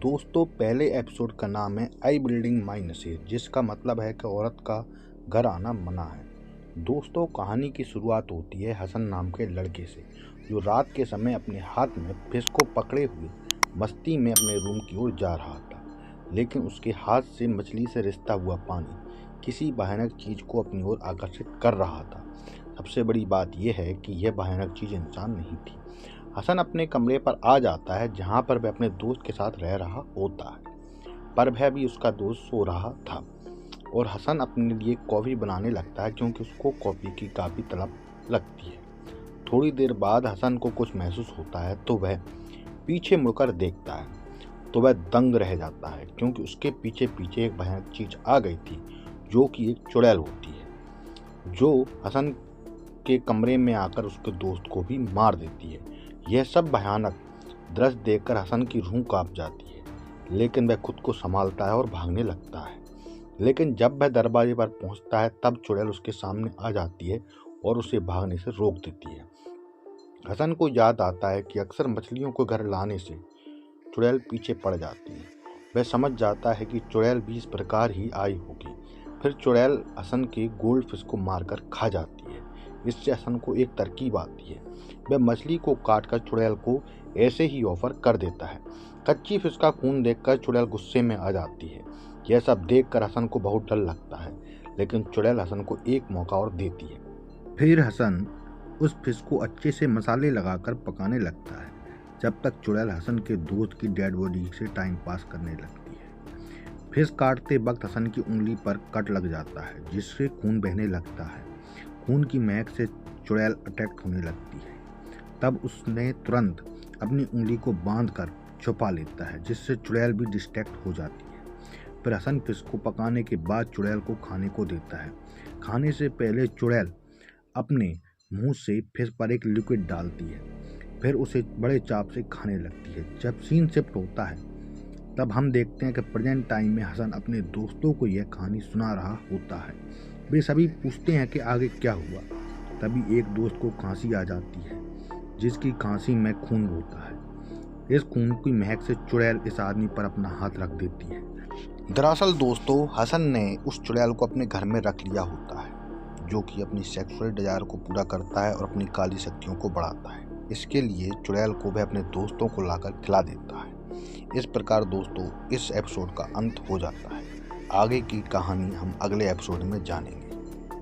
दोस्तों पहले एपिसोड का नाम है आई बिल्डिंग माई नसीर, जिसका मतलब है कि औरत का घर आना मना है। दोस्तों कहानी की शुरुआत होती है हसन नाम के लड़के से, जो रात के समय अपने हाथ में फिश को पकड़े हुए मस्ती में अपने रूम की ओर जा रहा था। लेकिन उसके हाथ से मछली से रिश्ता हुआ पानी किसी भयानक चीज को अपनी ओर आकर्षित कर रहा था। सबसे बड़ी बात यह है कि यह भयानक चीज इंसान नहीं थी। हसन अपने कमरे पर आ जाता है, जहां पर वह अपने दोस्त के साथ रह रहा होता है, पर वह भी उसका दोस्त सो रहा था और हसन अपने लिए कॉफ़ी बनाने लगता है क्योंकि उसको कॉफ़ी की काफ़ी तलब लगती है। थोड़ी देर बाद हसन को कुछ महसूस होता है तो वह पीछे मुड़कर देखता है तो वह दंग रह जाता है, क्योंकि उसके पीछे पीछे एक भयानक चीज आ गई थी, जो कि एक चुड़ैल होती है, जो हसन के कमरे में आकर उसके दोस्त को भी मार देती है। यह सब भयानक दृश्य देखकर हसन की रूह कांप जाती है, लेकिन वह खुद को संभालता है और भागने लगता है। लेकिन जब वह दरवाजे पर पहुंचता है तब चुड़ैल उसके सामने आ जाती है और उसे भागने से रोक देती है। हसन को याद आता है कि अक्सर मछलियों को घर लाने से चुड़ैल पीछे पड़ जाती है। वह समझ जाता है कि चुड़ैल भी इस प्रकार ही आई होगी। फिर चुड़ैल हसन के गोल्ड फिश को मारकर खा जाती है। इससे हसन को एक तरकीब आती है। वह मछली को काटकर चुड़ैल को ऐसे ही ऑफर कर देता है। कच्ची फिश का खून देखकर चुड़ैल गुस्से में आ जाती है। यह सब देखकर हसन को बहुत डर लगता है, लेकिन चुड़ैल हसन को एक मौका और देती है। फिर हसन उस फिश को अच्छे से मसाले लगाकर पकाने लगता है, जब तक चुड़ैल हसन के दोस्त की डेड बॉडी से टाइम पास करने लगती है। फिश काटते वक्त हसन की उंगली पर कट लग जाता है, जिससे खून बहने लगता है। खून की महक से चुड़ैल अटैक होने लगती है। तब उसने तुरंत अपनी उंगली को बांधकर छुपा लेता है, जिससे चुड़ैल भी डिस्ट्रैक्ट हो जाती है। फिर हसन फिश को पकाने के बाद चुड़ैल को खाने को देता है। खाने से पहले चुड़ैल अपने मुंह से फिश पर एक लिक्विड डालती है, फिर उसे बड़े चाव से खाने लगती है। जब सीन शिफ्ट होता है तब हम देखते हैं कि प्रेजेंट टाइम में हसन अपने दोस्तों को यह कहानी सुना रहा होता है। वे सभी पूछते हैं कि आगे क्या हुआ। तभी एक दोस्त को खांसी आ जाती है, जिसकी खांसी में खून होता है। इस खून की महक से चुड़ैल इस आदमी पर अपना हाथ रख देती है। दरअसल दोस्तों हसन ने उस चुड़ैल को अपने घर में रख लिया होता है, जो कि अपनी सेक्सुअल डिजायर को पूरा करता है और अपनी काली शक्तियों को बढ़ाता है। इसके लिए चुड़ैल को वह अपने दोस्तों को लाकर खिला देता है। इस प्रकार दोस्तों इस एपिसोड का अंत हो जाता है। आगे की कहानी हम अगले एपिसोड में जानेंगे।